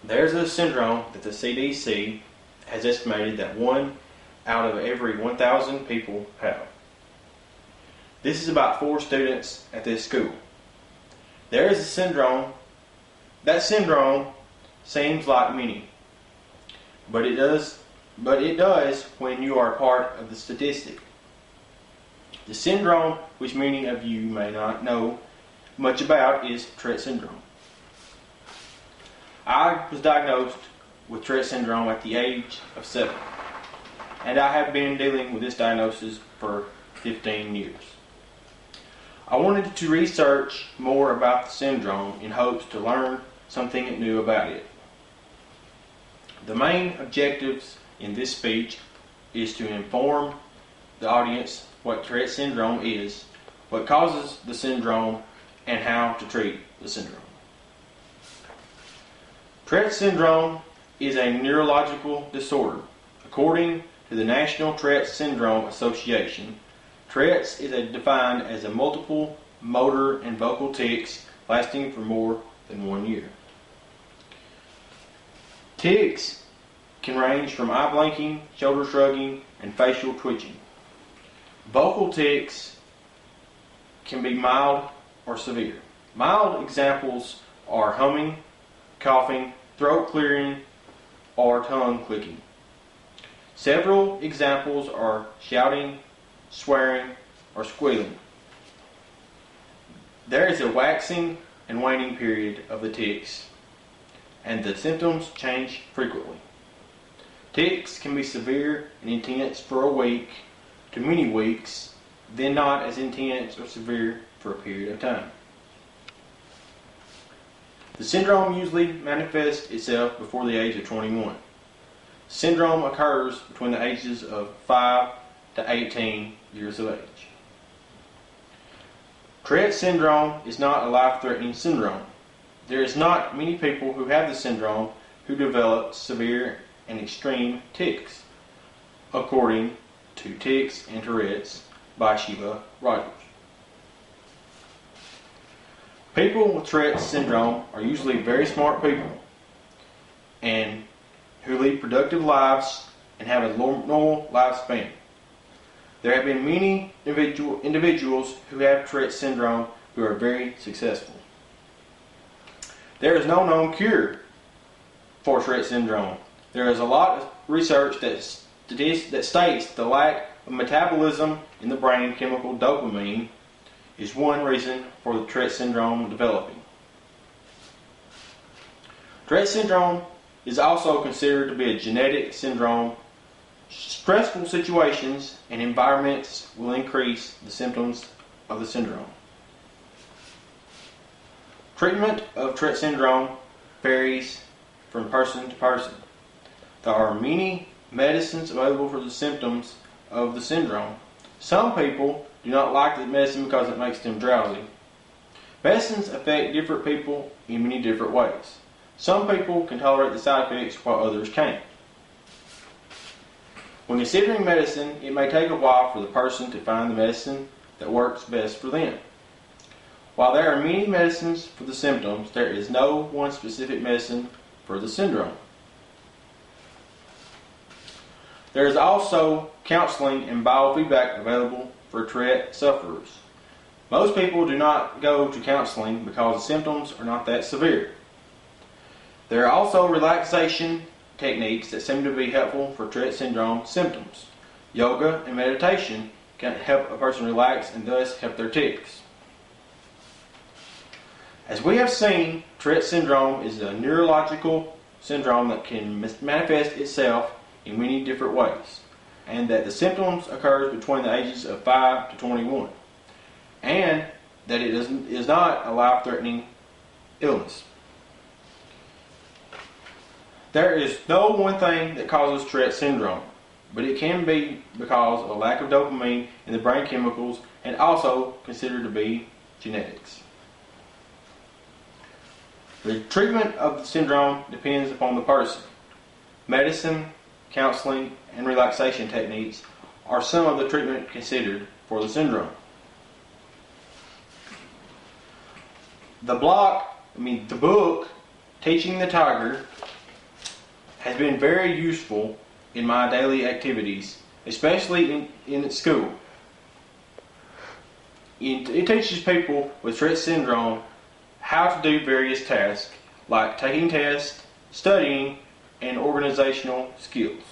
There's a syndrome that the CDC has estimated that 1 out of every 1,000 people have. This is about 4 students at this school. There is a syndrome. That syndrome seems like many, but it does when you are part of the statistic. The syndrome, which many of you may not know much about, is Tourette syndrome. I was diagnosed with Tourette syndrome at the age of 7, and I have been dealing with this diagnosis for 15 years. I wanted to research more about the syndrome in hopes to learn something new about it. The main objectives in this speech is to inform the audience what Tourette syndrome is, what causes the syndrome, and how to treat the syndrome. Tourette syndrome is a neurological disorder. According to the National Tourette Syndrome Association, Tourette's is defined as a multiple motor and vocal tics lasting for more than 1 year. Tics can range from eye blinking, shoulder shrugging, and facial twitching. Vocal tics can be mild or severe. Mild examples are humming, coughing, throat clearing, or tongue clicking. Several examples are shouting, swearing, or squealing. There is a waxing and waning period of the tics, and the symptoms change frequently. Tics can be severe and intense for a week to many weeks, then not as intense or severe for a period of time. The syndrome usually manifests itself before the age of 21. Syndrome occurs between the ages of 5 to 18 years of age. Tourette syndrome is not a life-threatening syndrome. There is not many people who have the syndrome who develop severe and extreme tics, according to Tics and Tourette's by Sheila Rogers. People with Tourette syndrome are usually very smart people and who lead productive lives and have a normal lifespan. There have been many individuals who have Tourette syndrome who are very successful. There is no known cure for Tourette syndrome. There is a lot of research that states the lack of metabolism in the brain chemical dopamine is one reason for the Tourette syndrome developing. Tourette syndrome is also considered to be a genetic syndrome. Stressful situations and environments will increase the symptoms of the syndrome. Treatment of Tourette syndrome varies from person to person. There are many medicines available for the symptoms of the syndrome. Some people do not like the medicine because it makes them drowsy. Medicines affect different people in many different ways. Some people can tolerate the side effects while others can't. When considering medicine, it may take a while for the person to find the medicine that works best for them. While there are many medicines for the symptoms, there is no one specific medicine for the syndrome. There is also counseling and biofeedback available for Tourette sufferers. Most people do not go to counseling because the symptoms are not that severe. There are also relaxation techniques that seem to be helpful for Tourette syndrome symptoms. Yoga and meditation can help a person relax and thus help their tics. As we have seen, Tourette syndrome is a neurological syndrome that can manifest itself in many different ways, and that the symptoms occurs between the ages of 5 to 21, and that it is not a life-threatening illness. There is no one thing that causes Tourette syndrome, but it can be because of a lack of dopamine in the brain chemicals and also considered to be genetics. The treatment of the syndrome depends upon the person. Medicine, counseling, and relaxation techniques are some of the treatment considered for the syndrome. The book, Teaching the Tiger, has been very useful in my daily activities, especially in school. It teaches people with Tourette syndrome how to do various tasks like taking tests, studying, and organizational skills.